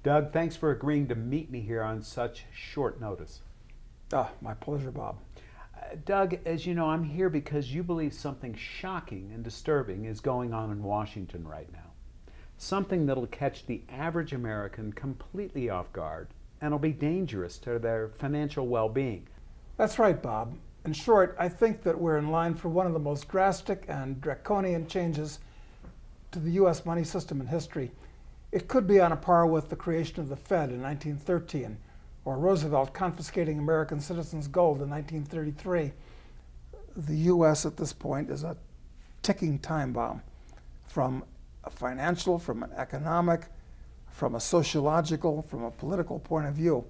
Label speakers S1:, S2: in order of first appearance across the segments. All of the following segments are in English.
S1: Doug, thanks for agreeing to meet me here on such short notice.
S2: My pleasure, Bob.
S1: Doug, as you know, I'm here because you believe something shocking and disturbing is going on in Washington right now. Something that'll catch the average American completely off guard and will be dangerous to their financial well-being.
S2: That's right, Bob. In short, I think that we're in line for one of the most drastic and draconian changes to the U.S. money system in history. It could be on a par with the creation of the Fed in 1913, or Roosevelt confiscating American citizens' gold in 1933. The U.S. at this point is a ticking time bomb from a financial, from an economic, from a sociological, from a political point of view.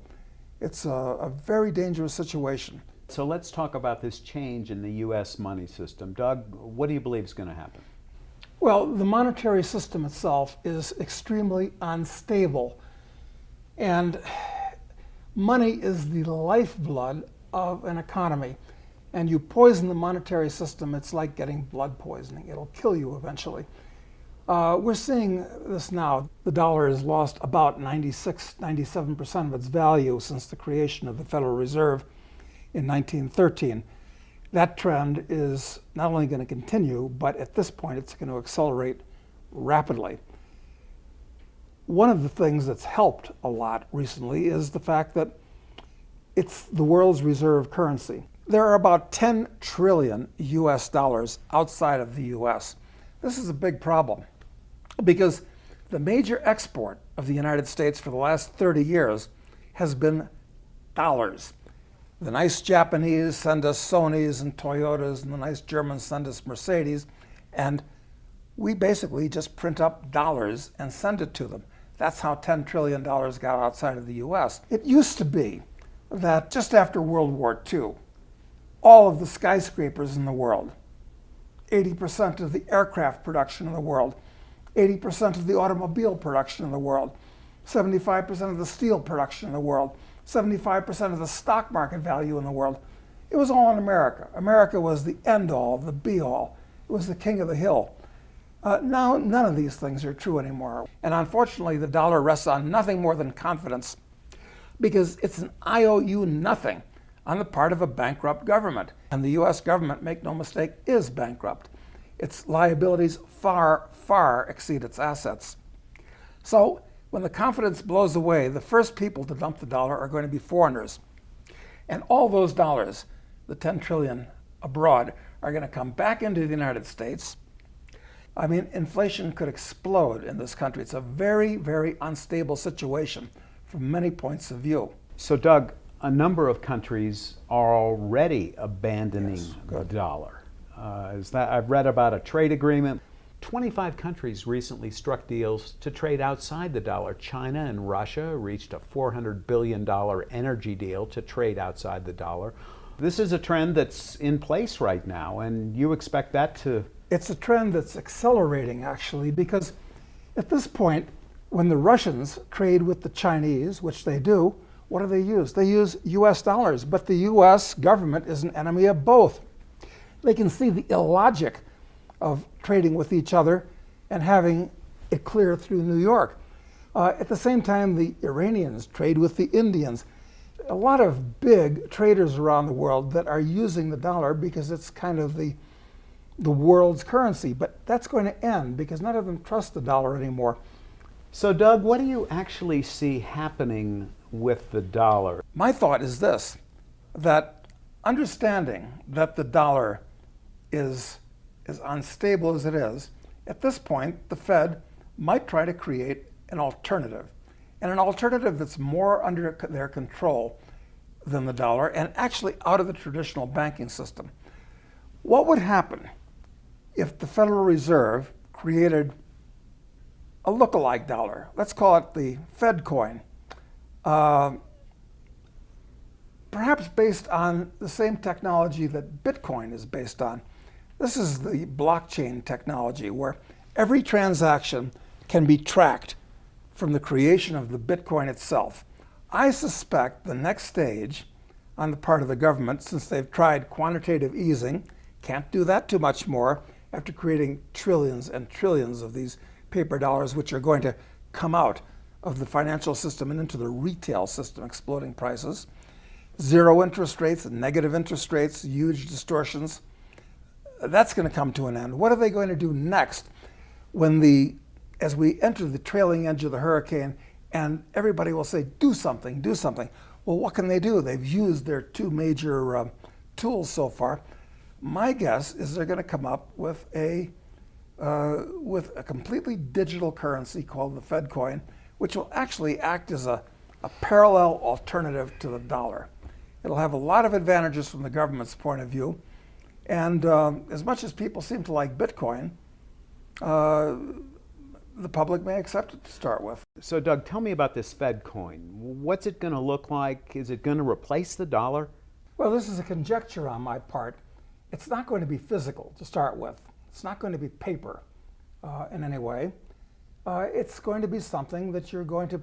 S2: It's a very dangerous situation.
S1: So let's talk about this change in the U.S. money system. Doug, what do you believe is going to happen?
S2: Well, the monetary system itself is extremely unstable. And money is the lifeblood of an economy. And you poison the monetary system, it's like getting blood poisoning. It'll kill you eventually. We're seeing this now. The dollar has lost about 97% of its value since the creation of the Federal Reserve in 1913. That trend is not only going to continue, but at this point it's going to accelerate rapidly. One of the things that's helped a lot recently is the fact that it's the world's reserve currency. There are about 10 trillion US dollars outside of the US. This is a big problem because the major export of the United States for the last 30 years has been dollars. The nice Japanese send us Sonys and Toyotas, and the nice Germans send us Mercedes, and we basically just print up dollars and send it to them. That's how $10 trillion got outside of the US. It used to be that just after World War II, all of the skyscrapers in the world, 80% of the aircraft production in the world, 80% of the automobile production in the world, 75% of the steel production in the world, 75% of the stock market value in the world, it was all in America. America was the end-all, the be-all. It was the king of the hill. Now, none of these things are true anymore. And unfortunately, the dollar rests on nothing more than confidence because it's an IOU nothing on the part of a bankrupt government. And the US government, make no mistake, is bankrupt. Its liabilities far, far exceed its assets. So when the confidence blows away, the first people to dump the dollar are going to be foreigners. And all those dollars, the 10 trillion abroad, are going to come back into the United States. I mean, inflation could explode in this country. It's a very, very unstable situation from many points of view.
S1: So Doug, a number of countries are already abandoning the dollar. I've read about a trade agreement. 25 countries recently struck deals to trade outside the dollar. China and Russia reached a $400 billion energy deal to trade outside the dollar. This is a trend that's in place right now, and you expect that to...
S2: It's a trend that's accelerating, actually, because at this point, when the Russians trade with the Chinese, which they do, what do they use? They use US dollars, but the US government is an enemy of both. They can see the illogic of trading with each other and having it clear through New York. At the same time, the Iranians trade with the Indians. A lot of big traders around the world that are using the dollar because it's kind of the world's currency. But that's going to end because none of them trust the dollar anymore.
S1: So Doug, what do you actually see happening with the dollar?
S2: My thought is this, that understanding that the dollar is as unstable as it is, at this point, the Fed might try to create an alternative, and an alternative that's more under their control than the dollar and actually out of the traditional banking system. What would happen if the Federal Reserve created a look-alike dollar? Let's call it the FEDCOIN. Perhaps based on the same technology that Bitcoin is based on. This is the blockchain technology where every transaction can be tracked from the creation of the Bitcoin itself. I suspect the next stage on the part of the government, since they've tried quantitative easing, can't do that too much more after creating trillions and trillions of these paper dollars which are going to come out of the financial system and into the retail system, exploding prices. Zero interest rates, negative interest rates, huge distortions. That's going to come to an end. What are they going to do next as we enter the trailing edge of the hurricane and everybody will say, do something, do something. Well, what can they do? They've used their two major tools so far. My guess is they're going to come up with a completely digital currency called the FEDCOIN, which will actually act as a parallel alternative to the dollar. It'll have a lot of advantages from the government's point of view. And as much as people seem to like Bitcoin, the public may accept it to start with.
S1: So Doug, tell me about this FedCoin. What's it going to look like? Is it going to replace the dollar?
S2: Well, this is a conjecture on my part. It's not going to be physical to start with. It's not going to be paper in any way. It's going to be something that you're going to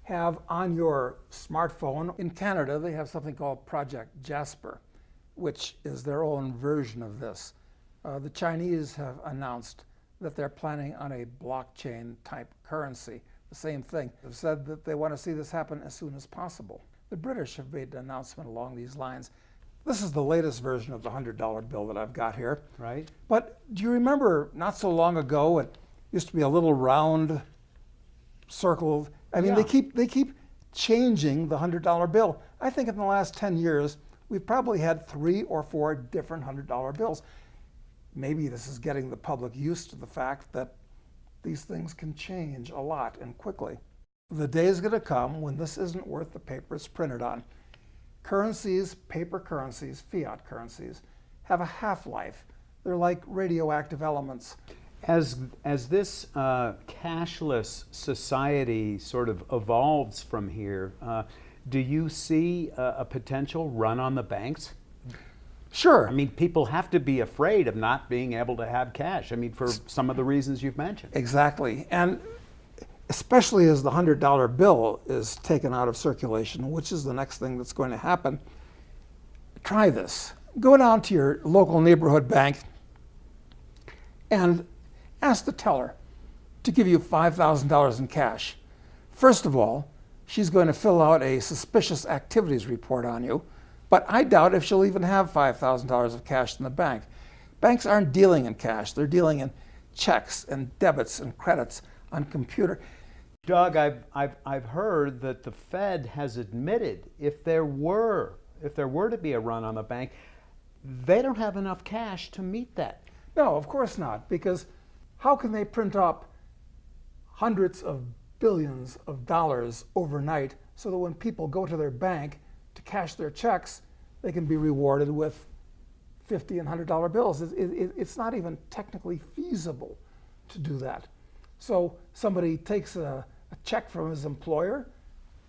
S2: have on your smartphone. In Canada, they have something called Project Jasper, which is their own version of this. The Chinese have announced that they're planning on a blockchain type currency. The same thing. They've said that they want to see this happen as soon as possible. The British have made an announcement along these lines. This is the latest version of the $100 bill that I've got here.
S1: Right.
S2: But do you remember not so long ago, it used to be a little round circle. I mean,
S1: Yeah.
S2: they keep changing the $100 bill. I think in the last 10 years, we've probably had 3 or 4 different $100 bills. Maybe this is getting the public used to the fact that these things can change a lot and quickly. The day is going to come when this isn't worth the paper it's printed on. Currencies, paper currencies, fiat currencies, have a half-life. They're like radioactive elements.
S1: As this cashless society sort of evolves from here, do you see a potential run on the banks?
S2: Sure.
S1: I mean, people have to be afraid of not being able to have cash. I mean, for some of the reasons you've mentioned.
S2: Exactly. And especially as the $100 bill is taken out of circulation, which is the next thing that's going to happen, try this. Go down to your local neighborhood bank and ask the teller to give you $5,000 in cash. First of all, she's going to fill out a suspicious activities report on you, but I doubt if she'll even have $5,000 of cash in the bank. Banks aren't dealing in cash. They're dealing in checks and debits and credits on computer.
S1: Doug, I've heard that the Fed has admitted if there were to be a run on the bank, they don't have enough cash to meet that.
S2: No, of course not, because how can they print up hundreds of billions of dollars overnight so that when people go to their bank to cash their checks, they can be rewarded with $50 and $100 bills? It's not even technically feasible to do that. So somebody takes a check from his employer,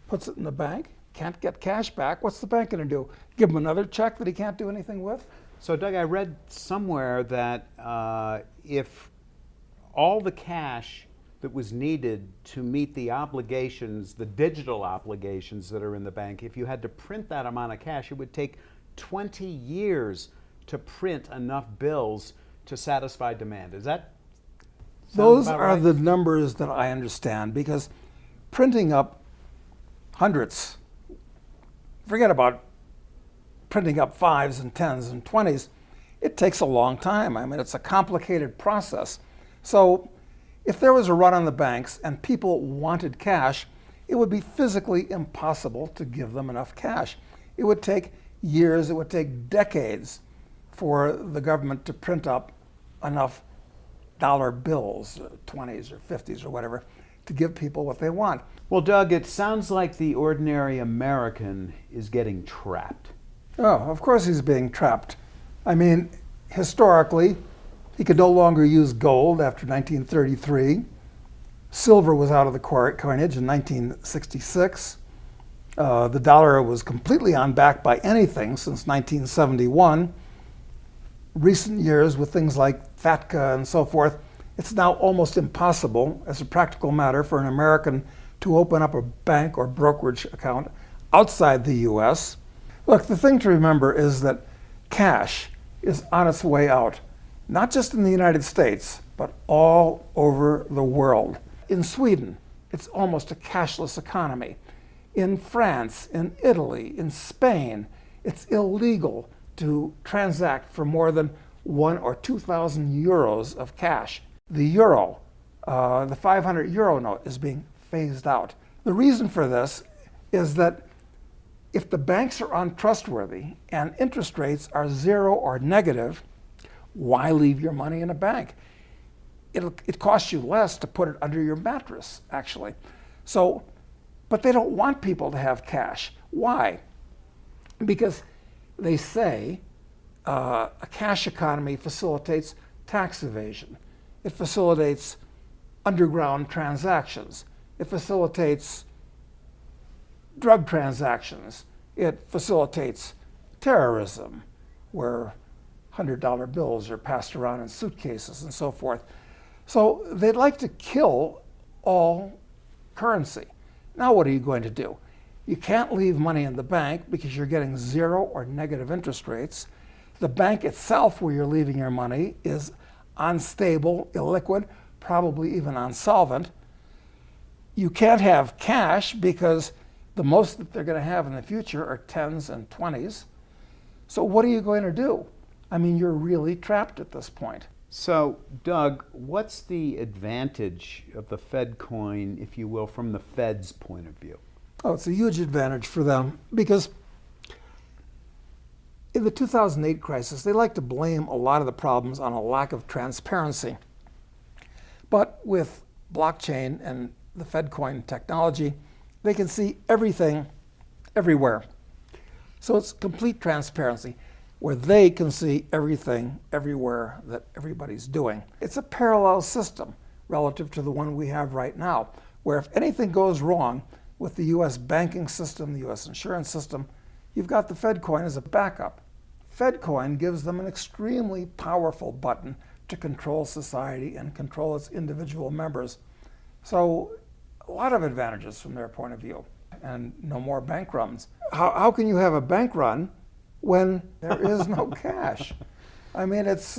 S2: puts it in the bank, can't get cash back. What's the bank going to do? Give him another check that he can't do anything with?
S1: So Doug, I read somewhere that if all the cash that was needed to meet the obligations, the digital obligations that are in the bank, if you had to print that amount of cash, it would take 20 years to print enough bills to satisfy demand. Is that
S2: Those are
S1: right?
S2: the numbers that I understand, because printing up hundreds, forget about printing up 5s and 10s and 20s, it takes a long time. I mean, it's a complicated process. So if there was a run on the banks and people wanted cash, it would be physically impossible to give them enough cash. It would take years, it would take decades for the government to print up enough dollar bills, 20s or 50s or whatever, to give people what they want.
S1: Well, Doug, it sounds like the ordinary American is getting trapped.
S2: Oh, of course he's being trapped. I mean, historically, he could no longer use gold after 1933. Silver was out of the coinage in 1966. The dollar was completely unbacked by anything since 1971. Recent years, with things like FATCA and so forth, it's now almost impossible, as a practical matter, for an American to open up a bank or brokerage account outside the US. Look, the thing to remember is that cash is on its way out, not just in the United States, but all over the world. In Sweden, it's almost a cashless economy. In France, in Italy, in Spain, it's illegal to transact for more than 1,000 or 2,000 euros of cash. The euro, the 500 euro note is being phased out. The reason for this is that if the banks are untrustworthy and interest rates are zero or negative, why leave your money in a bank? It costs you less to put it under your mattress, actually. So, but they don't want people to have cash. Why? Because they say a cash economy facilitates tax evasion. It facilitates underground transactions. It facilitates drug transactions. It facilitates terrorism, where $100 bills are passed around in suitcases and so forth. So they'd like to kill all currency. Now what are you going to do? You can't leave money in the bank because you're getting zero or negative interest rates. The bank itself where you're leaving your money is unstable, illiquid, probably even insolvent. You can't have cash because the most that they're going to have in the future are 10s and 20s. So what are you going to do? I mean, you're really trapped at this point.
S1: So, Doug, what's the advantage of the FEDCOIN, if you will, from the Fed's point of view?
S2: Oh, it's a huge advantage for them because in the 2008 crisis, they like to blame a lot of the problems on a lack of transparency. But with blockchain and the FEDCOIN technology, they can see everything everywhere. So it's complete transparency where they can see everything everywhere that everybody's doing. It's a parallel system relative to the one we have right now, where if anything goes wrong with the US banking system, the US insurance system, you've got the FEDCOIN as a backup. FEDCOIN gives them an extremely powerful button to control society and control its individual members. So a lot of advantages from their point of view, and no more bank runs. How can you have a bank run when there is no cash? I mean, it's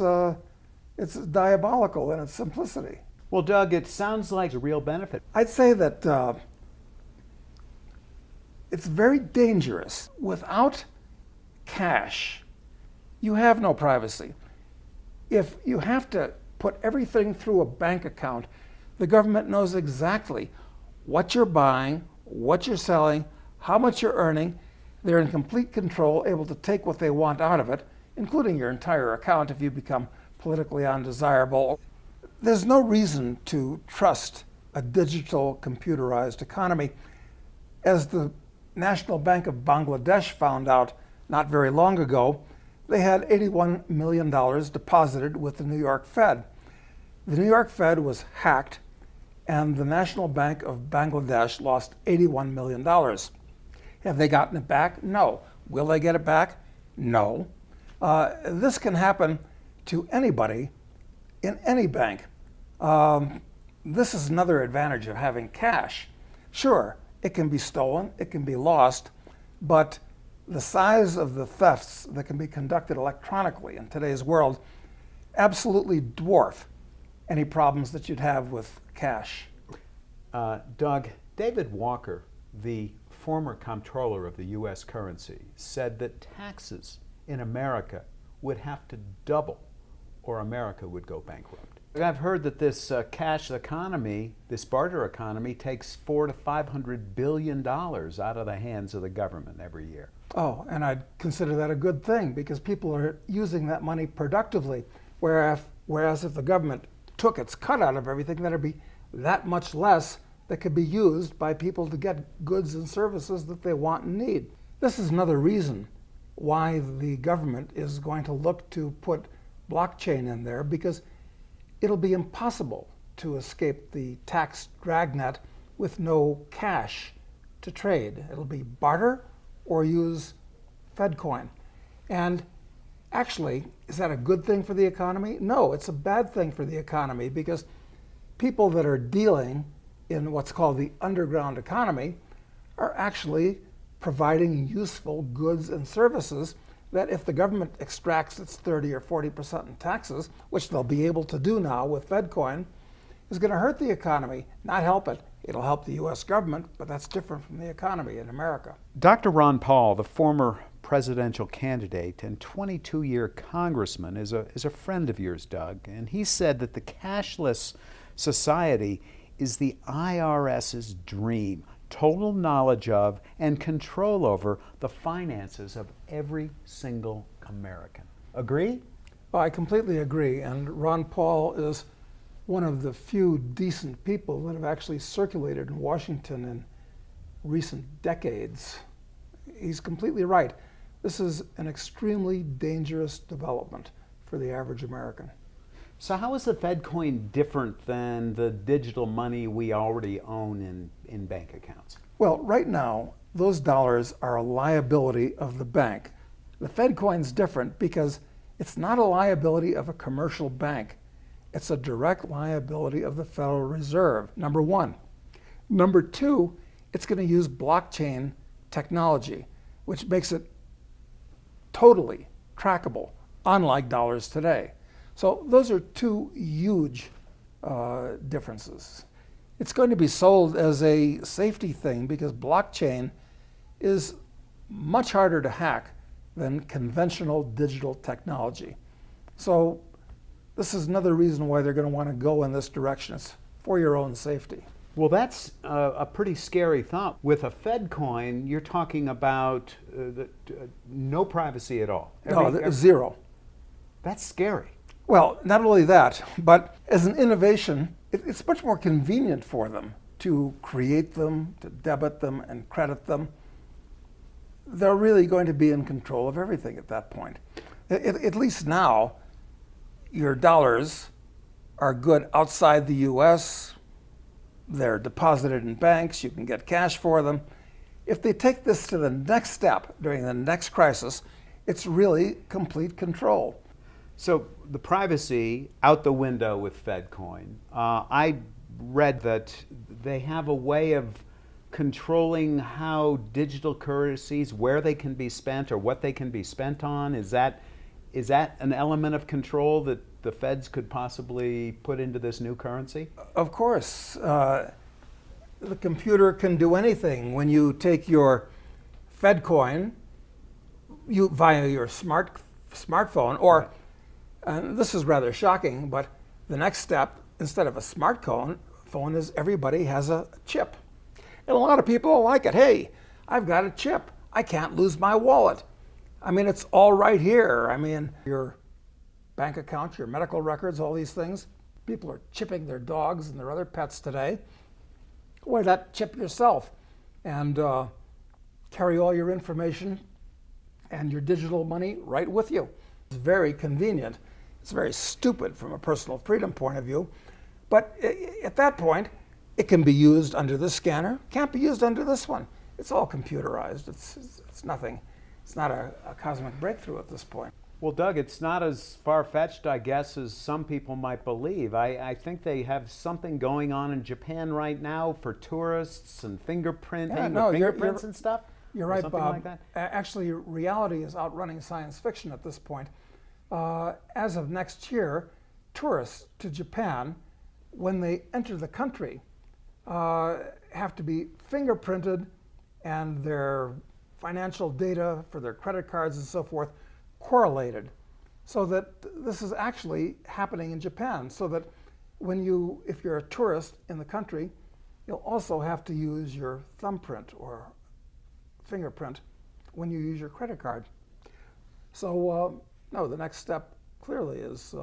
S2: diabolical in its simplicity.
S1: Well, Doug, it sounds like a real benefit.
S2: I'd say that it's very dangerous. Without cash, you have no privacy. If you have to put everything through a bank account, the government knows exactly what you're buying, what you're selling, how much you're earning. They're in complete control, able to take what they want out of it, including your entire account if you become politically undesirable. There's no reason to trust a digital, computerized economy. As the National Bank of Bangladesh found out not very long ago, they had $81 million deposited with the New York Fed. The New York Fed was hacked, and the National Bank of Bangladesh lost $81 million. Have they gotten it back? No. Will they get it back? No. This can happen to anybody in any bank. This is another advantage of having cash. Sure, it can be stolen, it can be lost, but the size of the thefts that can be conducted electronically in today's world absolutely dwarf any problems that you'd have with cash.
S1: Doug, David Walker, the former comptroller of the U.S. currency, said that taxes in America would have to double or America would go bankrupt. I've heard that this cash economy, this barter economy, takes $400 to $500 billion out of the hands of the government every year.
S2: Oh, and I'd consider that a good thing because people are using that money productively, whereas if the government took its cut out of everything, then there'd be that much less that could be used by people to get goods and services that they want and need. This is another reason why the government is going to look to put blockchain in there, because it'll be impossible to escape the tax dragnet with no cash to trade. It'll be barter or use FEDCOIN. And actually, is that a good thing for the economy? No, it's a bad thing for the economy because people that are dealing in what's called the underground economy are actually providing useful goods and services that if the government extracts its 30 or 40% in taxes, which they'll be able to do now with FEDCOIN, is going to hurt the economy, not help it. It'll help the U.S. government, but that's different from the economy in America.
S1: Dr. Ron Paul, the former presidential candidate and 22-year congressman, is a friend of yours, Doug, and he said that the cashless society is the IRS's dream, total knowledge of and control over the finances of every single American. Agree?
S2: Well, I completely agree, and Ron Paul is one of the few decent people that have actually circulated in Washington in recent decades. He's completely right. This is an extremely dangerous development for the average American.
S1: So how is the FEDCOIN different than the digital money we already own in bank accounts?
S2: Well, right now, those dollars are a liability of the bank. The FEDCOIN's different because it's not a liability of a commercial bank. It's a direct liability of the Federal Reserve, number one. Number two, it's going to use blockchain technology, which makes it totally trackable, unlike dollars today. So those are two huge differences. It's going to be sold as a safety thing because blockchain is much harder to hack than conventional digital technology. So this is another reason why they're going to want to go in this direction. It's for your own safety.
S1: Well, that's a pretty scary thought. With a FEDCOIN, you're talking about no privacy at all.
S2: Zero.
S1: That's scary.
S2: Well, not only that, but as an innovation, it's much more convenient for them to create them, to debit them, and credit them. They're really going to be in control of everything at that point. At least now, your dollars are good outside the U.S. They're deposited in banks. You can get cash for them. If they take this to the next step during the next crisis, it's really complete control.
S1: So the privacy out the window with FEDCOIN. I read that they have a way of controlling how digital currencies, where they can be spent or what they can be spent on. Is that an element of control that the feds could possibly put into this new currency?
S2: Of course. The computer can do anything. When you take your FEDCOIN via your smartphone, or and this is rather shocking, but the next step, instead of a smartphone, is everybody has a chip. And a lot of people like it. Hey, I've got a chip. I can't lose my wallet. I mean, it's all right here. I mean, your bank account, your medical records, all these things. People are chipping their dogs and their other pets today. Why not chip yourself and carry all your information and your digital money right with you? It's very convenient. It's very stupid from a personal freedom point of view. But at that point, it can be used under this scanner, can't be used under this one. It's all computerized. It's nothing. It's not a cosmic breakthrough at this point.
S1: Well, Doug, it's not as far-fetched, I guess, as some people might believe. I think they have something going on in Japan right now for tourists and fingerprinting, fingerprints and stuff.
S2: You're right,
S1: something
S2: Bob.
S1: Like that?
S2: Actually, reality is outrunning science fiction at this point. As of next year, tourists to Japan, when they enter the country, have to be fingerprinted, and their financial data for their credit cards and so forth correlated, so that this is actually happening in Japan, so that if you're a tourist in the country, you'll also have to use your thumbprint or fingerprint when you use your credit card. So no, the next step clearly is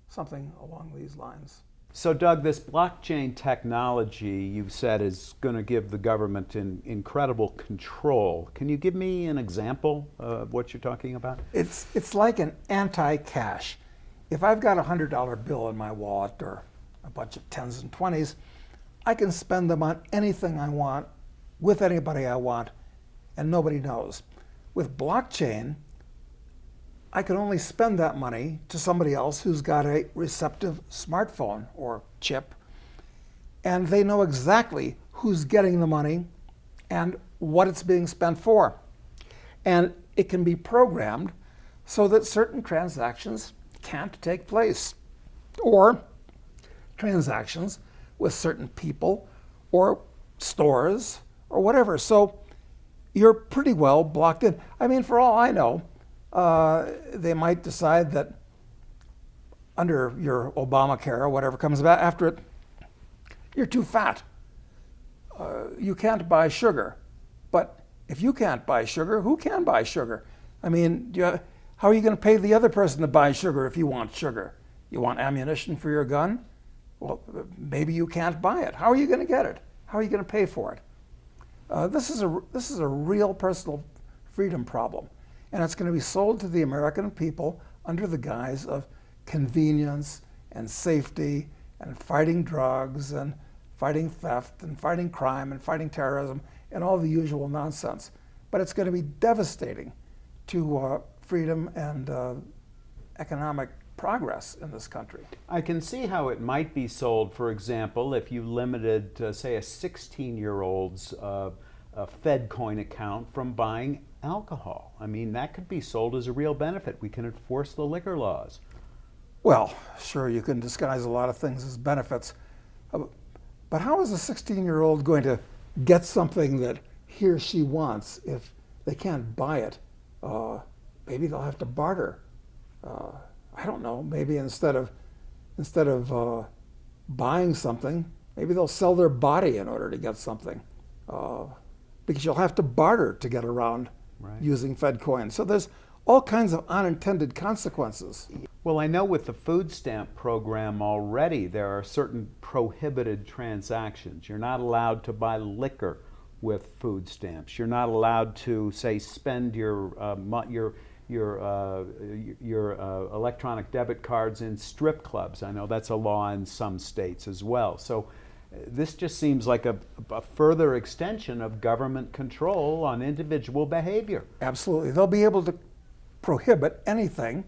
S2: something along these lines.
S1: So, Doug, this blockchain technology you said is going to give the government incredible control. Can you give me an example of what you're talking about?
S2: It's like an anti-cash. If I've got a $100 bill in my wallet or a bunch of 10s and 20s, I can spend them on anything I want, with anybody I want, and nobody knows. With blockchain, I can only spend that money to somebody else who's got a receptive smartphone or chip, and they know exactly who's getting the money and what it's being spent for. And it can be programmed so that certain transactions can't take place, or transactions with certain people or stores or whatever. So you're pretty well blocked in. I mean, for all I know, they might decide that under your Obamacare or whatever comes about after it, you're too fat. You can't buy sugar. But if you can't buy sugar, who can buy sugar? I mean, how are you going to pay the other person to buy sugar if you want sugar? You want ammunition for your gun? Well, maybe you can't buy it. How are you going to get it? How are you going to pay for it? This is a real personal freedom problem, and it's going to be sold to the American people under the guise of convenience and safety and fighting drugs and fighting theft and fighting crime and fighting terrorism and all the usual nonsense. But it's going to be devastating to freedom and economic progress in this country.
S1: I can see how it might be sold, for example, if you limited, say, a 16-year-old's FEDCOIN account from buying alcohol. I mean, that could be sold as a real benefit. We can enforce the liquor laws.
S2: Well, sure, you can disguise a lot of things as benefits. But how is a 16-year-old going to get something that he or she wants if they can't buy it? Maybe they'll have to barter. I don't know. Maybe instead of buying something, maybe they'll sell their body in order to get something, because you'll have to barter to get around using FEDCOIN. So there's all kinds of unintended consequences.
S1: Well, I know with the food stamp program already, there are certain prohibited transactions. You're not allowed to buy liquor with food stamps. You're not allowed to, say, spend your electronic debit cards in strip clubs. I know that's a law in some states as well. So this just seems like a further extension of government control on individual behavior.
S2: Absolutely. They'll be able to prohibit anything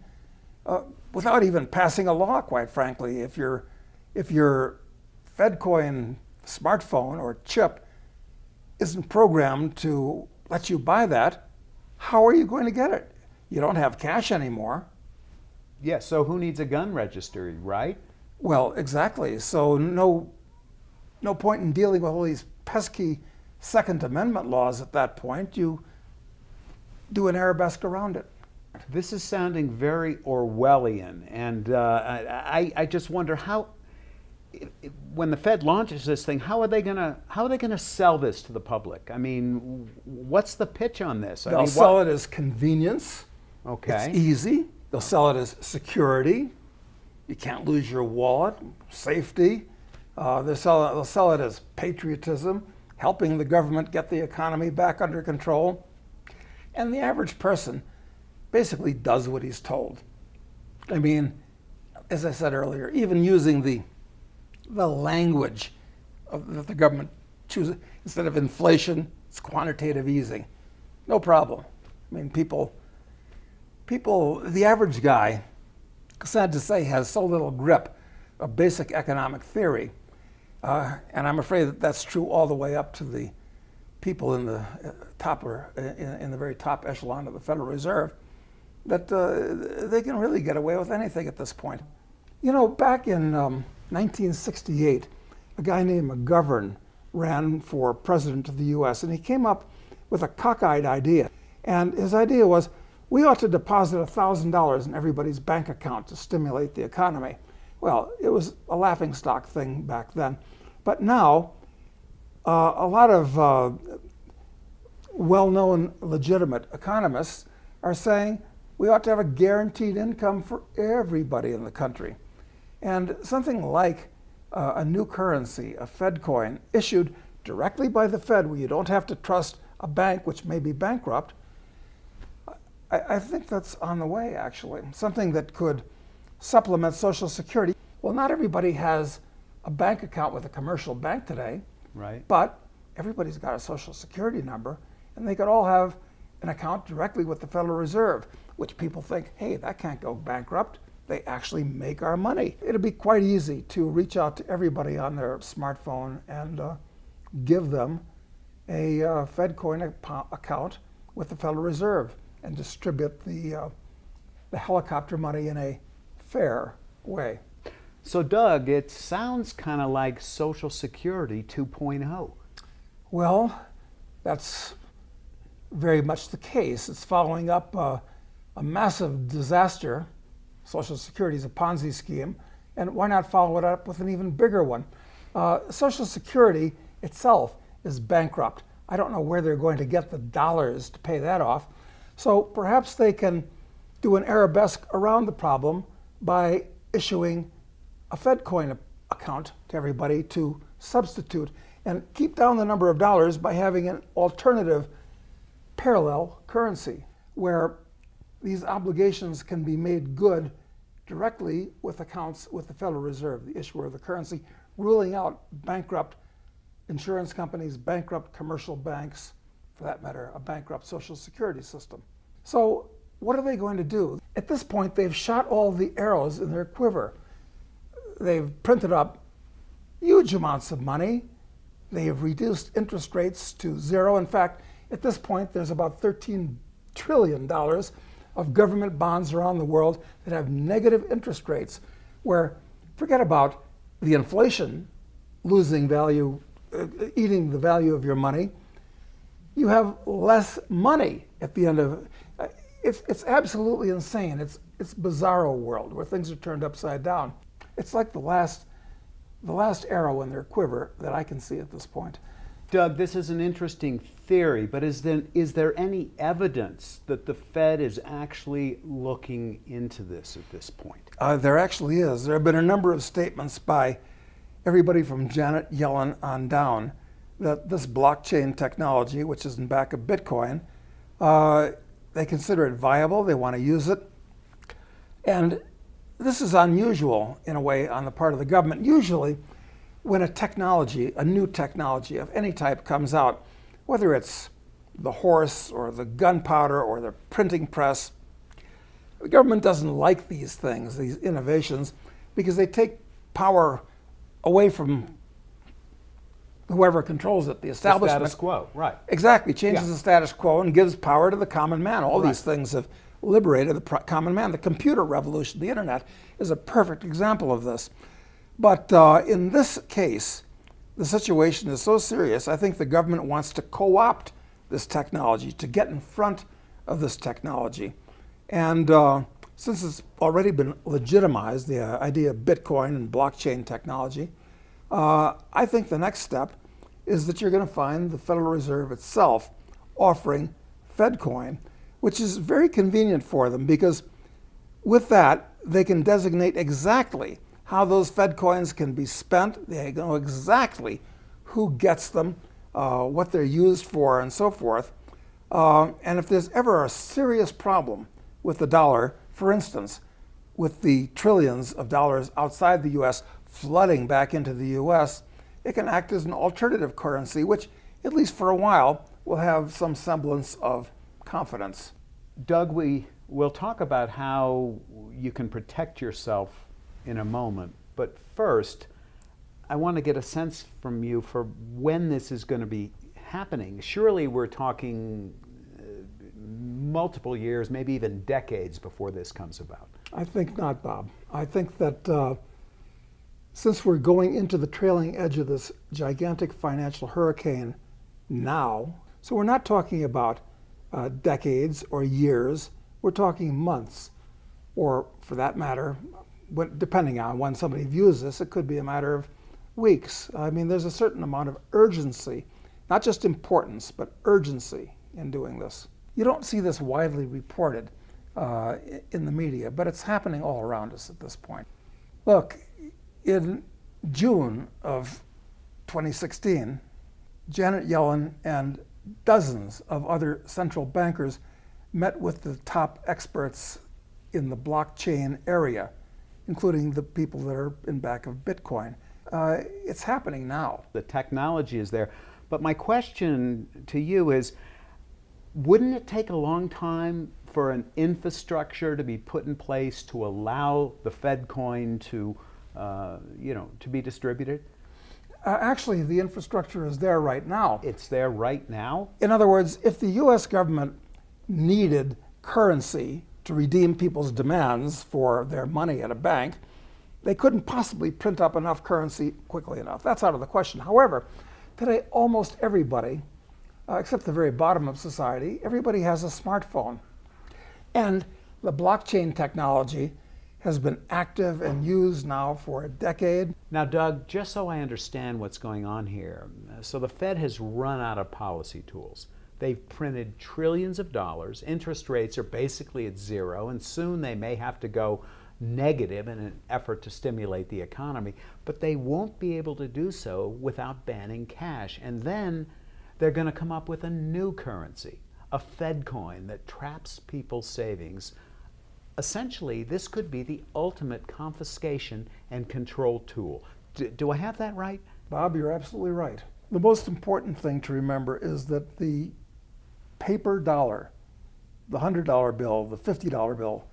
S2: without even passing a law, quite frankly. If your FEDCOIN smartphone or chip isn't programmed to let you buy that, how are you going to get it? You don't have cash anymore.
S1: Yeah, so who needs a gun registry, right?
S2: Well, exactly. So no point in dealing with all these pesky Second Amendment laws at that point. You do an arabesque around it.
S1: This is sounding very Orwellian, and I just wonder how, when the Fed launches this thing, how are they gonna sell this to the public? I mean, what's the pitch on this?
S2: They'll sell it as convenience.
S1: Okay.
S2: It's easy. They'll sell it as security. You can't lose your wallet. Safety. They'll sell it as patriotism, helping the government get the economy back under control. And the average person basically does what he's told. I mean, as I said earlier, even using the language that the government chooses, instead of inflation, it's quantitative easing. No problem. I mean, people, the average guy, sad to say, has so little grip of basic economic theory. And I'm afraid that that's true all the way up to the people in the in the very top echelon of the Federal Reserve, that they can really get away with anything at this point. You know, back in 1968, a guy named McGovern ran for president of the U.S., and he came up with a cockeyed idea. And his idea was, we ought to deposit $1,000 in everybody's bank account to stimulate the economy. Well, it was a laughingstock thing back then. But now, a lot of well-known legitimate economists are saying we ought to have a guaranteed income for everybody in the country. And something like a new currency, a FEDCOIN, issued directly by the Fed, where you don't have to trust a bank which may be bankrupt, I think that's on the way, actually. Something that could supplement Social Security. Well, not everybody has a bank account with a commercial bank today,
S1: Right.
S2: but everybody's got a Social Security number, and they could all have an account directly with the Federal Reserve, which people think, hey, that can't go bankrupt. They actually make our money. It'll be quite easy to reach out to everybody on their smartphone and give them a FEDCOIN account with the Federal Reserve and distribute the helicopter money in a fair way.
S1: So, Doug, it sounds kind of like Social Security 2.0.
S2: Well, that's very much the case. It's following up a massive disaster. Social Security is a Ponzi scheme, and why not follow it up with an even bigger one? Social Security itself is bankrupt. I don't know where they're going to get the dollars to pay that off. So perhaps they can do an arabesque around the problem by issuing a FEDCOIN account to everybody to substitute and keep down the number of dollars by having an alternative parallel currency where these obligations can be made good directly with accounts with the Federal Reserve, the issuer of the currency, ruling out bankrupt insurance companies, bankrupt commercial banks, for that matter, a bankrupt Social Security system. So what are they going to do? At this point, they've shot all the arrows in their quiver. They've printed up huge amounts of money. They have reduced interest rates to zero. In fact, at this point, there's about $13 trillion of government bonds around the world that have negative interest rates, where forget about the inflation losing value, eating the value of your money. You have less money at the end of it. It's absolutely insane. It's bizarro world where things are turned upside down. It's like the last arrow in their quiver that I can see at this point.
S1: Doug, this is an interesting theory, but is there any evidence that the Fed is actually looking into this at this point?
S2: There actually is. There have been a number of statements by everybody from Janet Yellen on down that this blockchain technology, which is in back of Bitcoin, they consider it viable, they want to use it. And this is unusual in a way on the part of the government. Usually, when a new technology of any type comes out, whether it's the horse or the gunpowder or the printing press, the government doesn't like these things, these innovations, because they take power away from whoever controls it, the establishment.
S1: The status quo, right.
S2: Exactly, changes the status quo and gives power to the common man. All these things have liberated the common man. The computer revolution, the internet, is a perfect example of this. But in this case, the situation is so serious, I think the government wants to co-opt this technology, to get in front of this technology. And since it's already been legitimized, the idea of Bitcoin and blockchain technology, I think the next step is that you're going to find the Federal Reserve itself offering FEDCOIN, which is very convenient for them because with that, they can designate exactly how those FEDCOINs can be spent. They know exactly who gets them, what they're used for, and so forth. And if there's ever a serious problem with the dollar, for instance, with the trillions of dollars outside the US flooding back into the US, it can act as an alternative currency, which, at least for a while, will have some semblance of confidence.
S1: Doug, we'll talk about how you can protect yourself in a moment. But first, I want to get a sense from you for when this is going to be happening. Surely we're talking multiple years, maybe even decades before this comes about.
S2: I think not, Bob. I think that since we're going into the trailing edge of this gigantic financial hurricane now, so we're not talking about decades or years, we're talking months, or for that matter, depending on when somebody views this, it could be a matter of weeks. I mean, there's a certain amount of urgency, not just importance, but urgency in doing this. You don't see this widely reported in the media, but it's happening all around us at this point. Look, in June of 2016, Janet Yellen and dozens of other central bankers met with the top experts in the blockchain area, including the people that are in back of Bitcoin. It's happening now.
S1: The technology is there. But my question to you is, wouldn't it take a long time for an infrastructure to be put in place to allow the FEDCOIN to be distributed?
S2: Actually, the infrastructure is there right now.
S1: It's there right now?
S2: In other words, if the US government needed currency to redeem people's demands for their money at a bank, They couldn't possibly print up enough currency quickly enough. That's out of the question. However, today almost everybody, except the very bottom of society, everybody has a smartphone. And the blockchain technology has been active and used now for a decade.
S1: Now, Doug, just so I understand what's going on here, so the Fed has run out of policy tools. They've printed trillions of dollars, interest rates are basically at zero, and soon they may have to go negative in an effort to stimulate the economy, but they won't be able to do so without banning cash. And then they're going to come up with a new currency, a FEDCOIN that traps people's savings. Essentially, this could be the ultimate confiscation and control tool. Do I have that right?
S2: Bob, you're absolutely right. The most important thing to remember is that the paper dollar, the $100 bill, the $50 bill,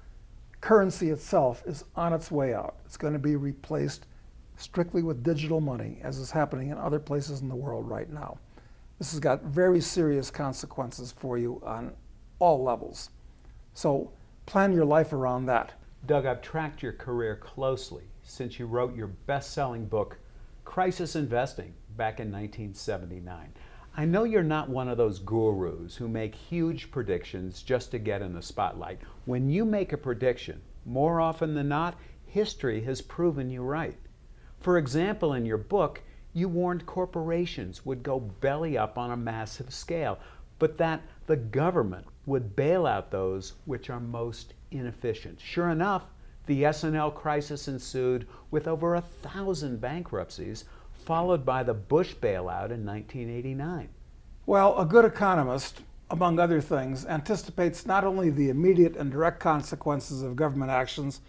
S2: currency itself is on its way out. It's going to be replaced strictly with digital money, as is happening in other places in the world right now. This has got very serious consequences for you on all levels. So plan your life around that.
S1: Doug, I've tracked your career closely since you wrote your best-selling book, Crisis Investing, back in 1979. I know you're not one of those gurus who make huge predictions just to get in the spotlight. When you make a prediction, more often than not, history has proven you right. For example, in your book, you warned corporations would go belly up on a massive scale, but that the government would bail out those which are most inefficient. Sure enough, the S&L crisis ensued with over 1,000 bankruptcies, followed by the Bush bailout in 1989.
S2: Well, a good economist, among other things, anticipates not only the immediate and direct consequences of government actions,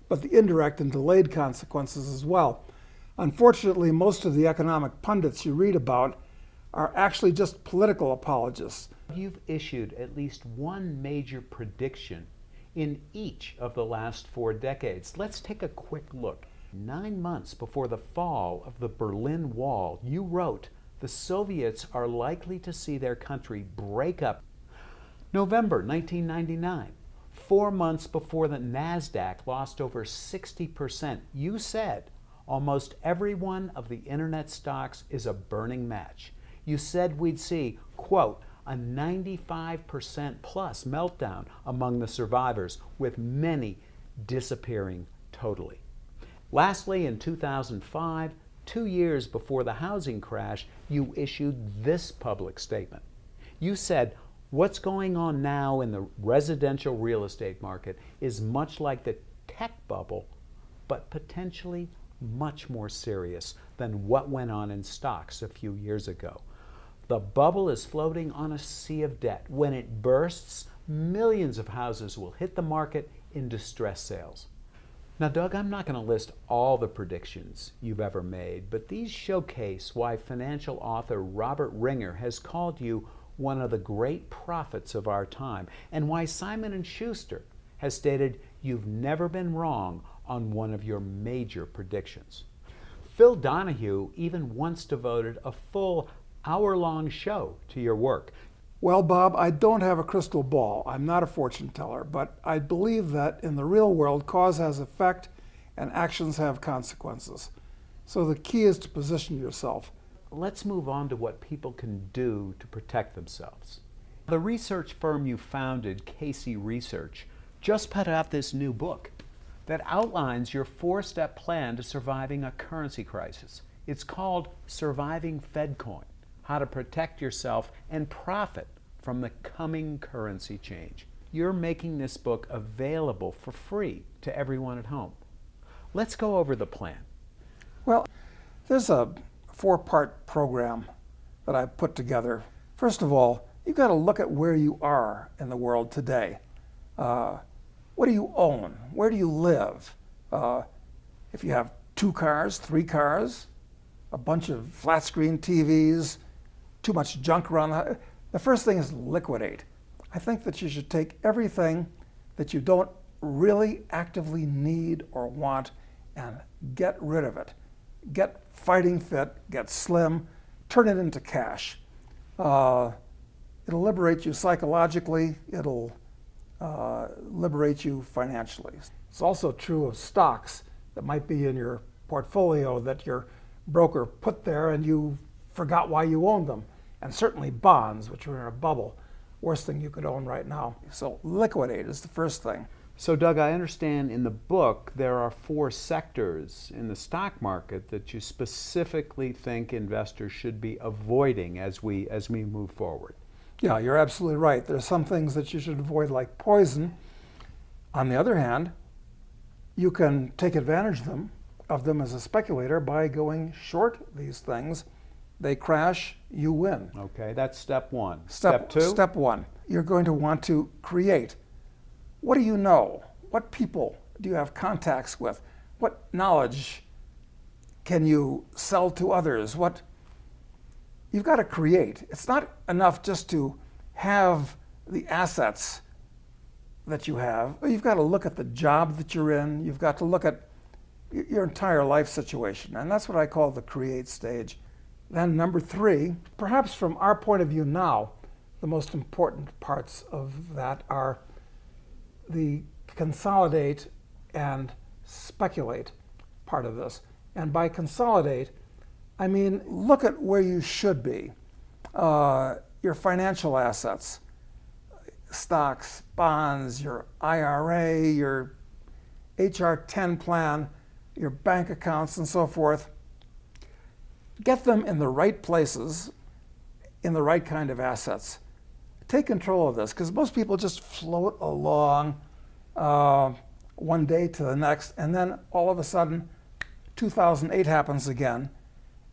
S2: but the indirect and delayed consequences as well. Unfortunately, most of the economic pundits you read about are actually just political apologists.
S1: You've issued at least one major prediction in each of the last 4 decades. Let's take a quick look. 9 months before the fall of the Berlin Wall, you wrote, the Soviets are likely to see their country break up. November 1999, 4 months before the NASDAQ lost over 60%, you said, almost every one of the internet stocks is a burning match. You said we'd see, quote, a 95% plus meltdown among the survivors, with many disappearing totally. Lastly, in 2005, 2 years before the housing crash, you issued this public statement. You said, what's going on now in the residential real estate market is much like the tech bubble, but potentially much more serious than what went on in stocks a few years ago. The bubble is floating on a sea of debt. When it bursts, millions of houses will hit the market in distress sales. Now, Doug, I'm not going to list all the predictions you've ever made, but these showcase why financial author Robert Ringer has called you one of the great prophets of our time, and why Simon & Schuster has stated you've never been wrong on one of your major predictions. Phil Donahue even once devoted a full hour-long show to your work.
S2: Well, Bob, I don't have a crystal ball. I'm not a fortune teller, but I believe that in the real world, cause has effect and actions have consequences. So the key is to position yourself.
S1: Let's move on to what people can do to protect themselves. The research firm you founded, Casey Research, just put out this new book that outlines your 4-step plan to surviving a currency crisis. It's called Surviving FEDCOIN: How to Protect Yourself and Profit from the Coming Currency Change. You're making this book available for free to everyone at home. Let's go over the plan.
S2: Well, there's a 4-part program that I've put together. First of all, you've got to look at where you are in the world today. What do you own? Where do you live? If you have 2 cars, 3 cars, a bunch of flat screen TVs, too much junk around the first thing is liquidate. I think that you should take everything that you don't really actively need or want and get rid of it. Get fighting fit, get slim, turn it into cash. It'll liberate you psychologically, it'll liberate you financially. It's also true of stocks. that might be in your portfolio that your broker put there and you forgot why you owned them. And certainly bonds, which are in a bubble, worst thing you could own right now. So liquidate is the first thing.
S1: So Doug, I understand in the book there are 4 sectors in the stock market that you specifically think investors should be avoiding as we move forward.
S2: Yeah, you're absolutely right. There's some things that you should avoid like poison. On the other hand, you can take advantage of them as a speculator by going short these things. They crash, you win.
S1: Okay, that's step 1.
S2: Step
S1: 2?
S2: Step 1, you're going to want to create. What do you know? What people do you have contacts with? What knowledge can you sell to others? You've got to create. It's not enough just to have the assets that you have. You've got to look at the job that you're in. You've got to look at your entire life situation. And that's what I call the create stage. Then number 3, perhaps from our point of view now, the most important parts of that are the consolidate and speculate part of this. And by consolidate, I mean look at where you should be. Your financial assets, stocks, bonds, your IRA, your HR 10 plan, your bank accounts and so forth. Get them in the right places, in the right kind of assets. Take control of this, because most people just float along one day to the next, and then all of a sudden 2008 happens again,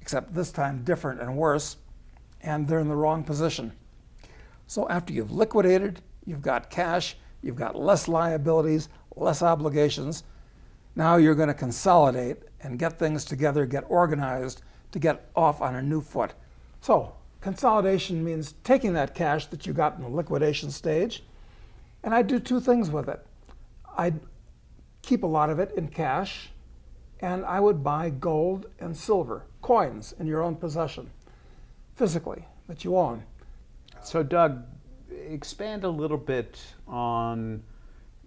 S2: except this time different and worse, and they're in the wrong position. So after you've liquidated, you've got cash, you've got less liabilities, less obligations, now you're going to consolidate and get things together, get organized to get off on a new foot. So consolidation means taking that cash that you got in the liquidation stage, and I'd do 2 things with it. I'd keep a lot of it in cash, and I would buy gold and silver, coins in your own possession, physically, that you own.
S1: So Doug, expand a little bit on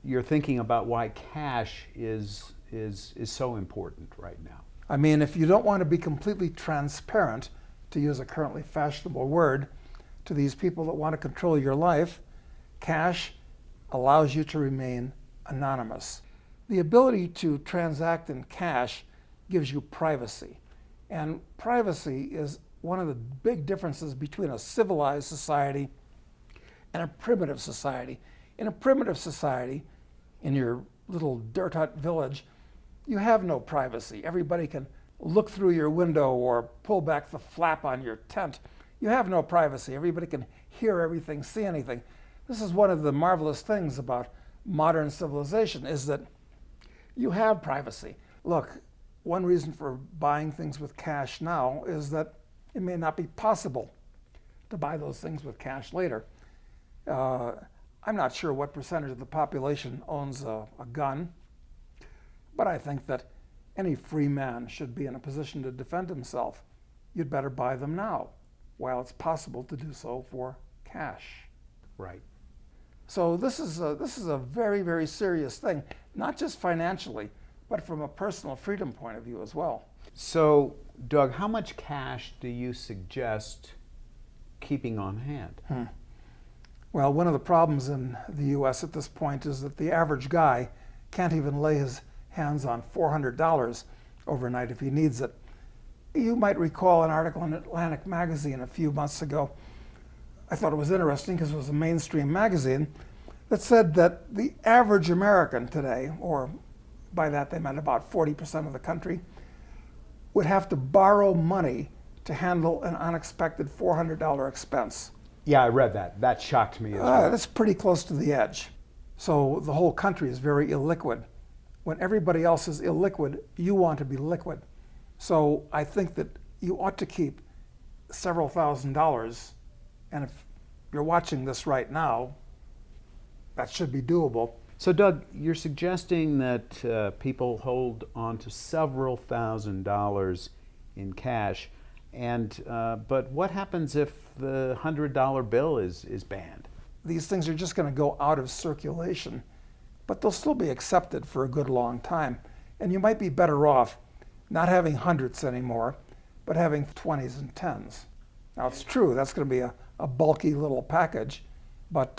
S1: your thinking about why cash is so important right now.
S2: I mean, if you don't want to be completely transparent, to use a currently fashionable word, to these people that want to control your life, cash allows you to remain anonymous. The ability to transact in cash gives you privacy. And privacy is one of the big differences between a civilized society and a primitive society. In a primitive society, in your little dirt hut village, you have no privacy. Everybody can look through your window or pull back the flap on your tent. You have no privacy. Everybody can hear everything, see anything. This is one of the marvelous things about modern civilization, is that you have privacy. Look, one reason for buying things with cash now is that it may not be possible to buy those things with cash later. I'm not sure what percentage of the population owns a gun, but I think that any free man should be in a position to defend himself. You'd better buy them now, while it's possible to do so for cash.
S1: Right.
S2: So this is a very, very serious thing, not just financially, but from a personal freedom point of view as well.
S1: So, Doug, how much cash do you suggest keeping on hand?
S2: Well, one of the problems in the U.S. at this point is that the average guy can't even lay his hands on $400 overnight if he needs it. You might recall an article in Atlantic Magazine a few months ago. I thought it was interesting because it was a mainstream magazine that said that the average American today, or by that they meant about 40% of the country, would have to borrow money to handle an unexpected $400 expense.
S1: Yeah, I read that. That shocked me as well.
S2: That's pretty close to the edge. So the whole country is very illiquid. When everybody else is illiquid, you want to be liquid. So I think that you ought to keep several $1,000s, and if you're watching this right now, that should be doable.
S1: So, Doug, you're suggesting that people hold on to several $1,000s in cash, and but what happens if the $100 bill is banned?
S2: These things are just going to go out of circulation, but they'll still be accepted for a good long time. And you might be better off not having hundreds anymore, but having 20s and 10s. Now it's true, that's going to be a bulky little package, but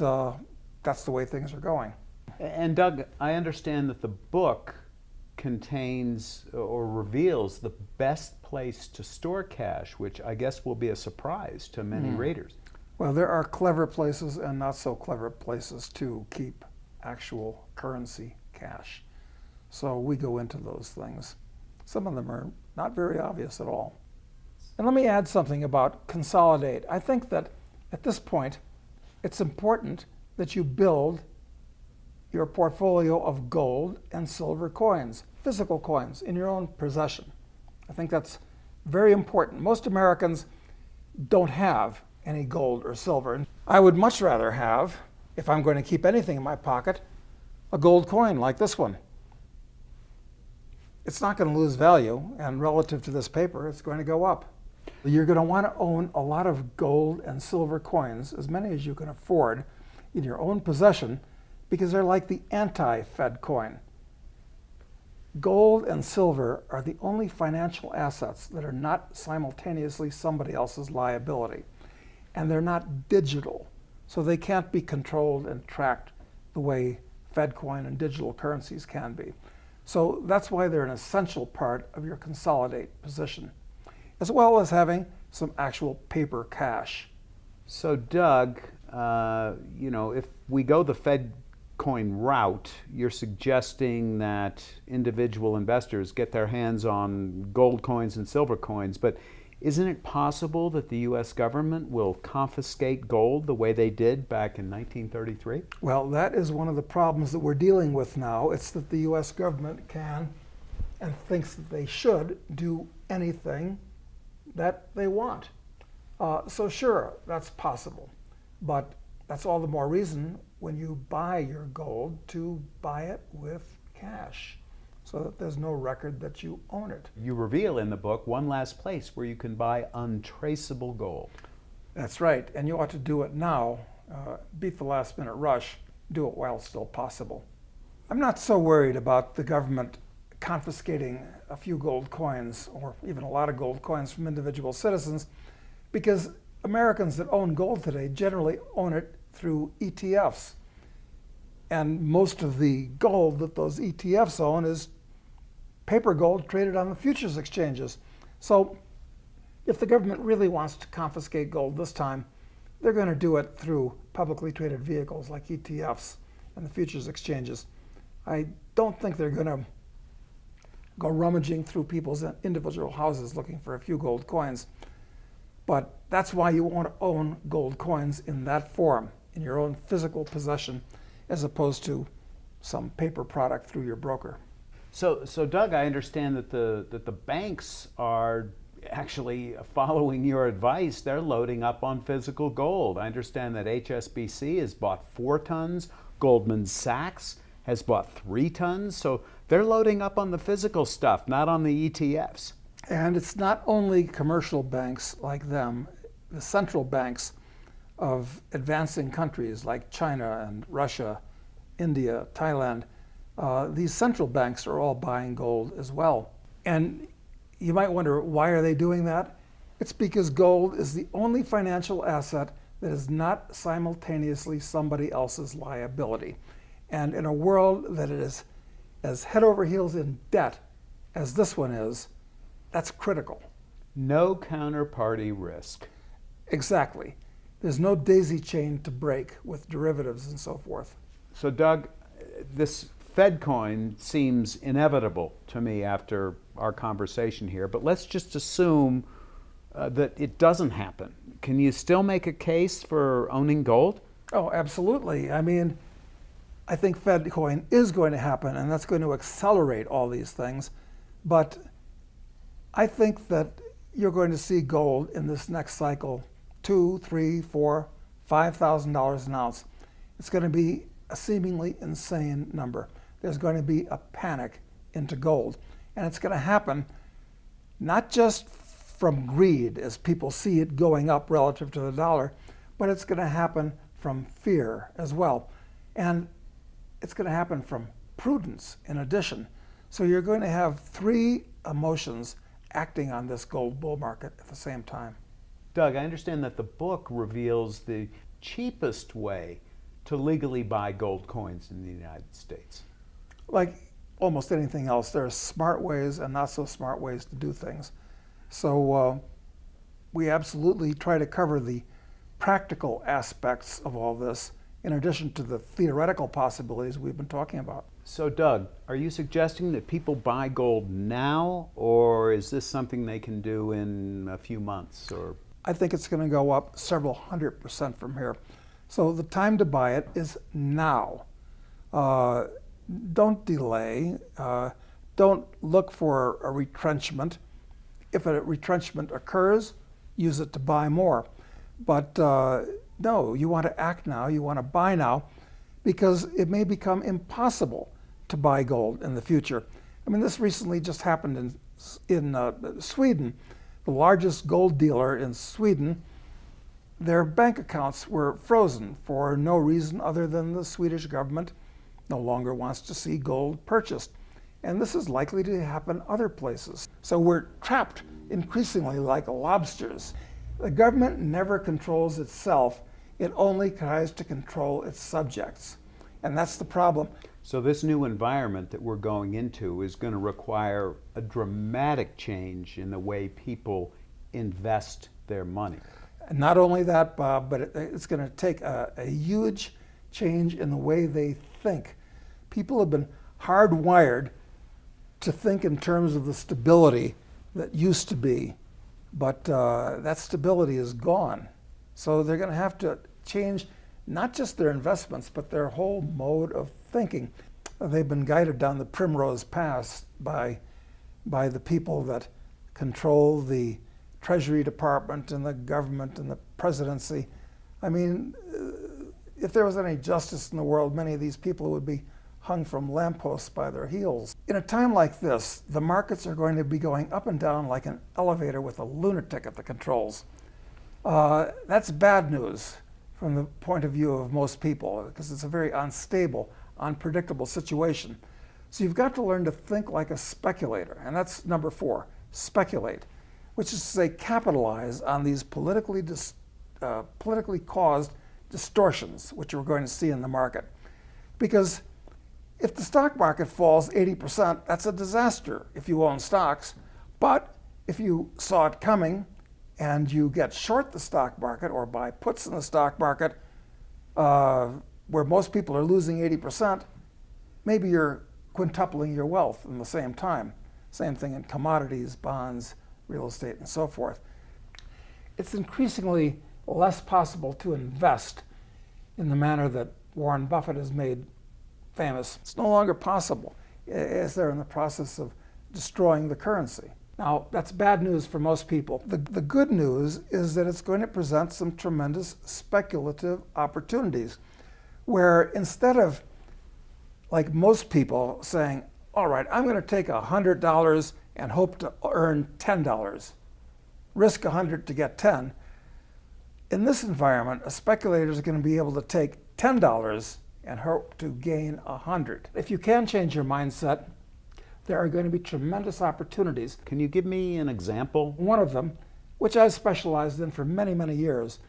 S2: that's the way things are going.
S1: And Doug, I understand that the book contains or reveals the best place to store cash, which I guess will be a surprise to many readers.
S2: Well, there are clever places and not so clever places to keep actual currency cash. So we go into those things. Some of them are not very obvious at all. And let me add something about consolidate. I think that at this point, it's important that you build your portfolio of gold and silver coins, physical coins, in your own possession. I think that's very important. Most Americans don't have any gold or silver. I would much rather have, if I'm going to keep anything in my pocket, a gold coin like this one. It's not going to lose value, and relative to this paper, it's going to go up. You're going to want to own a lot of gold and silver coins, as many as you can afford, in your own possession, because they're like the anti-FEDCOIN. Gold and silver are the only financial assets that are not simultaneously somebody else's liability. And they're not digital, so they can't be controlled and tracked the way FEDCOIN and digital currencies can be. So that's why they're an essential part of your consolidate position, as well as having some actual paper cash.
S1: So Doug, if we go the FEDCOIN route, you're suggesting that individual investors get their hands on gold coins and silver coins, but isn't it possible that the U.S. government will confiscate gold the way they did back in 1933?
S2: Well, that is one of the problems that we're dealing with now. It's that the U.S. government can and thinks that they should do anything that they want. So sure, that's possible. But that's all the more reason when you buy your gold to buy it with cash, so that there's no record that you own it.
S1: You reveal in the book one last place where you can buy untraceable gold.
S2: That's right, and you ought to do it now. Beat the last minute rush. Do it while it's still possible. I'm not so worried about the government confiscating a few gold coins, or even a lot of gold coins, from individual citizens, because Americans that own gold today generally own it through ETFs. And most of the gold that those ETFs own is paper gold traded on the futures exchanges. So if the government really wants to confiscate gold this time, they're going to do it through publicly traded vehicles like ETFs and the futures exchanges. I don't think they're going to go rummaging through people's individual houses looking for a few gold coins. But that's why you want to own gold coins in that form, in your own physical possession, as opposed to some paper product through your broker.
S1: So Doug, I understand that the banks are actually following your advice. They're loading up on physical gold. I understand that HSBC has bought 4 tons, Goldman Sachs has bought 3 tons. So they're loading up on the physical stuff, not on the ETFs.
S2: And it's not only commercial banks like them, the central banks of advancing countries like China and Russia, India, Thailand, these central banks are all buying gold as well. And you might wonder, why are they doing that? It's because gold is the only financial asset that is not simultaneously somebody else's liability. And in a world that is as head over heels in debt as this one is, that's critical.
S1: No counterparty risk.
S2: Exactly. There's no daisy chain to break with derivatives and so forth.
S1: So Doug, this FEDCOIN seems inevitable to me after our conversation here, but let's just assume that it doesn't happen. Can you still make a case for owning gold?
S2: Oh, absolutely. I mean, I think FEDCOIN is going to happen, and that's going to accelerate all these things. But I think that you're going to see gold in this next cycle $2,000, $3,000, $4,000, $5,000 an ounce. It's going to be a seemingly insane number. There's going to be a panic into gold. And it's going to happen not just from greed as people see it going up relative to the dollar, but it's going to happen from fear as well. And it's going to happen from prudence in addition. So you're going to have three emotions acting on this gold bull market at the same time.
S1: Doug, I understand that the book reveals the cheapest way to legally buy gold coins in the United States.
S2: Like almost anything else, there are smart ways and not so smart ways to do things. So we absolutely try to cover the practical aspects of all this in addition to the theoretical possibilities we've been talking about.
S1: So Doug, are you suggesting that people buy gold now, or is this something they can do in a few months? Or
S2: I think it's going to go up several 100% from here. So the time to buy it is now. Don't delay. Don't look for a retrenchment. If a retrenchment occurs, use it to buy more. But no, you want to act now, you want to buy now, because it may become impossible to buy gold in the future. I mean, this recently just happened in Sweden. The largest gold dealer in Sweden, their bank accounts were frozen for no reason other than the Swedish government no longer wants to see gold purchased. And this is likely to happen other places. So we're trapped increasingly like lobsters. The government never controls itself. It only tries to control its subjects. And that's the problem.
S1: so this new environment that we're going into is going to require a dramatic change in the way people invest their money.
S2: And not only that, Bob, but it's going to take a huge change in the way they think. People have been hardwired to think in terms of the stability that used to be, but that stability is gone. So they're going to have to change not just their investments, but their whole mode of thinking. They've been guided down the primrose path by the people that control the Treasury Department and the government and the presidency. I mean, if there was any justice in the world, many of these people would be hung from lampposts by their heels. In a time like this, the markets are going to be going up and down like an elevator with a lunatic at the controls. That's bad news from the point of view of most people, because it's a very unstable, unpredictable situation. So you've got to learn to think like a speculator, and that's number 4, speculate, which is to say capitalize on these politically caused distortions, which we're going to see in the market. Because if the stock market falls 80%, that's a disaster if you own stocks. But if you saw it coming and you get short the stock market or buy puts in the stock market where most people are losing 80%, maybe you're quintupling your wealth in the same time. Same thing in commodities, bonds, real estate, and so forth. It's increasingly less possible to invest in the manner that Warren Buffett has made famous. It's no longer possible as they're in the process of destroying the currency. Now, that's bad news for most people. The good news is that it's going to present some tremendous speculative opportunities where instead of, like most people, saying, all right, I'm going to take $100 and hope to earn $10, risk $100 to get 10. In this environment, a speculator is going to be able to take $10 and hope to gain 100. If you can change your mindset, there are going to be tremendous opportunities.
S1: Can you give me an example?
S2: One of them, which I've specialized in for many, many years,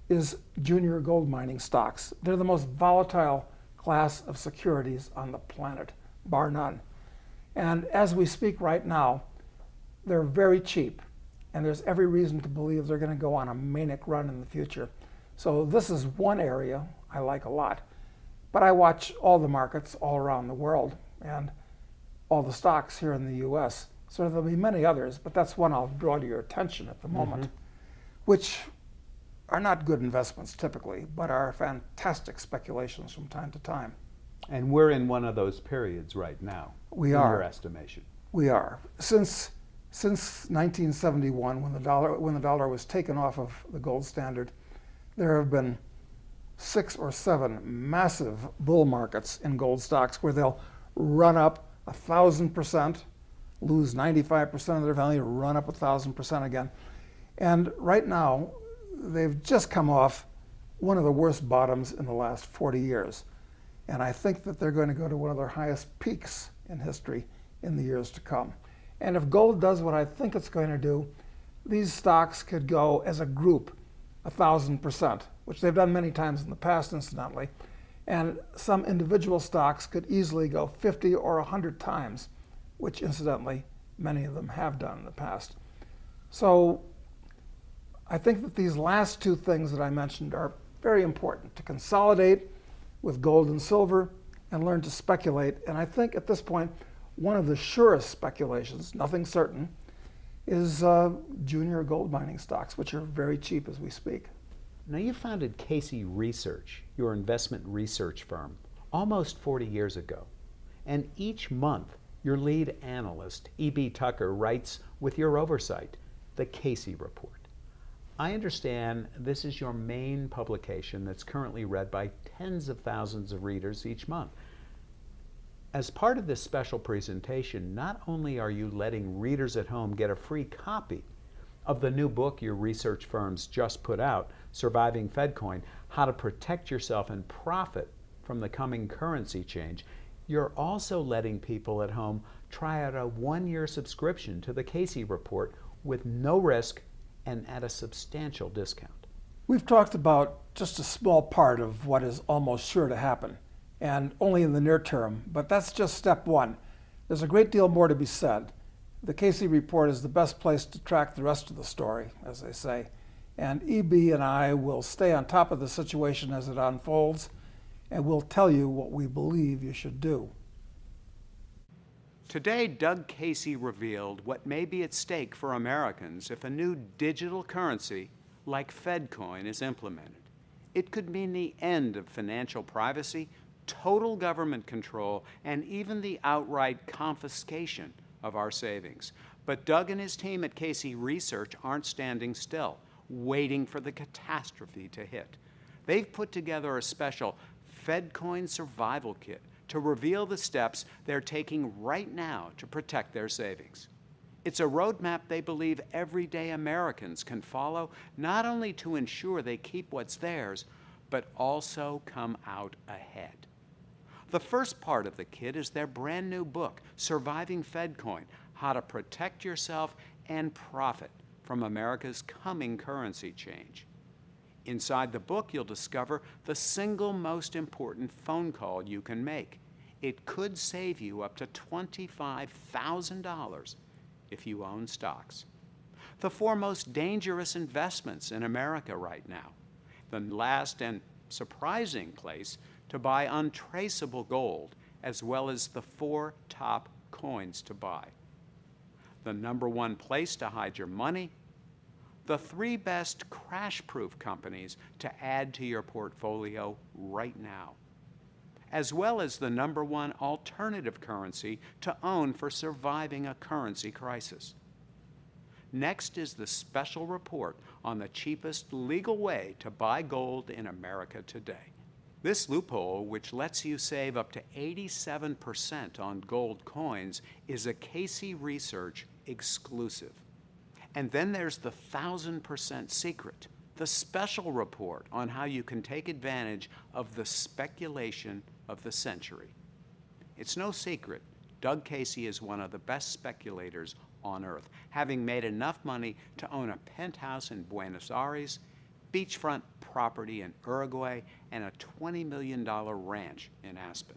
S2: is junior gold mining stocks. They're the most volatile class of securities on the planet, bar none. And as we speak right now, they're very cheap, and there's every reason to believe they're going to go on a manic run in the future. So this is one area I like a lot. But I watch all the markets all around the world and all the stocks here in the US. So there'll be many others, but that's one I'll draw to your attention at the moment, which are not good investments typically, but are fantastic speculations from time to time.
S1: And we're in one of those periods right now.
S2: We
S1: in
S2: are.
S1: your estimation.
S2: We are. Since 1971, when the dollar was taken off of the gold standard, there have been 6 or 7 massive bull markets in gold stocks where they'll run up 1,000%, lose 95% of their value, run up 1,000% again. And right now, they've just come off one of the worst bottoms in the last 40 years. And I think that they're going to go to one of their highest peaks in history in the years to come. And if gold does what I think it's going to do, these stocks could go as a group 1,000%, which they've done many times in the past, incidentally. And some individual stocks could easily go 50 or 100 times, which incidentally, many of them have done in the past. So I think that these last two things that I mentioned are very important: to consolidate with gold and silver and learn to speculate. And I think at this point, one of the surest speculations, nothing certain, is junior gold mining stocks, which are very cheap as we speak.
S1: Now, you founded Casey Research, your investment research firm, almost 40 years ago. And each month, your lead analyst, E.B. Tucker, writes with your oversight, the Casey Report. I understand this is your main publication that's currently read by tens of thousands of readers each month. As part of this special presentation, not only are you letting readers at home get a free copy of the new book your research firms just put out, Surviving FEDCOIN, How to Protect Yourself and Profit from the Coming Currency Change, you're also letting people at home try out a one-year subscription to the Casey Report with no risk and at a substantial discount.
S2: We've talked about just a small part of what is almost sure to happen, and only in the near term, but that's just step one. There's a great deal more to be said. The Casey Report is the best place to track the rest of the story, as they say. And EB and I will stay on top of the situation as it unfolds, and we'll tell you what we believe you should do.
S1: Today, Doug Casey revealed what may be at stake for Americans if a new digital currency like FEDCOIN is implemented. It could mean the end of financial privacy, total government control, and even the outright confiscation of our savings. But Doug and his team at Casey Research aren't standing still, waiting for the catastrophe to hit. They've put together a special FEDCOIN survival kit to reveal the steps they're taking right now to protect their savings. It's a roadmap they believe everyday Americans can follow, not only to ensure they keep what's theirs, but also come out ahead. The first part of the kit is their brand new book, Surviving FEDCOIN, How to Protect Yourself and Profit from America's Coming Currency Change. Inside the book, you'll discover the single most important phone call you can make. It could save you up to $25,000 if you own stocks. The 4 most dangerous investments in America right now. The last and surprising place to buy untraceable gold, as well as the 4 top coins to buy. The #1 place to hide your money. The 3 best crash-proof companies to add to your portfolio right now, as well as the #1 alternative currency to own for surviving a currency crisis. Next is the special report on the cheapest legal way to buy gold in America today. This loophole, which lets you save up to 87% on gold coins, is a Casey Research exclusive. And then there's the 1,000% secret, the special report on how you can take advantage of the speculation of the century. It's no secret, Doug Casey is one of the best speculators on earth, having made enough money to own a penthouse in Buenos Aires, beachfront property in Uruguay, and a $20 million ranch in Aspen.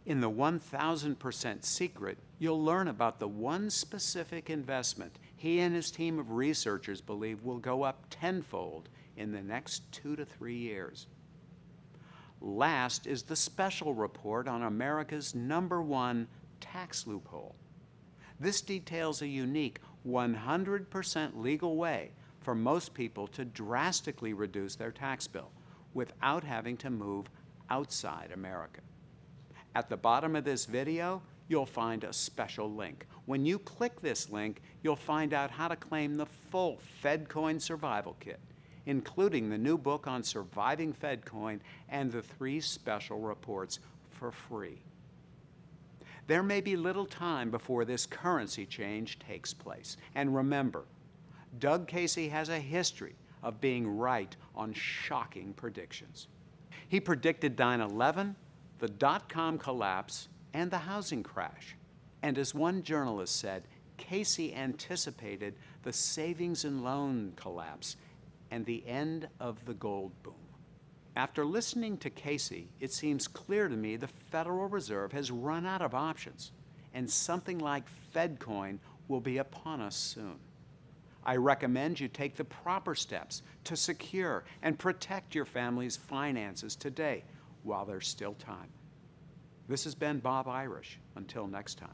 S1: In the 1,000% secret, you'll learn about the one specific investment he and his team of researchers believe will go up tenfold in the next 2 to 3 years. Last is the special report on America's #1 tax loophole. This details a unique 100% legal way for most people to drastically reduce their tax bill without having to move outside America. At the bottom of this video, you'll find a special link. When you click this link, you'll find out how to claim the full FEDCOIN Survival Kit, including the new book on surviving FEDCOIN and the 3 special reports for free. There may be little time before this currency change takes place. And remember, Doug Casey has a history of being right on shocking predictions. He predicted 9/11, the dot-com collapse, and the housing crash. And as one journalist said, Casey anticipated the savings and loan collapse and the end of the gold boom. After listening to Casey, it seems clear to me the Federal Reserve has run out of options, and something like FEDCOIN will be upon us soon. I recommend you take the proper steps to secure and protect your family's finances today while there's still time. This has been Bob Irish. Until next time.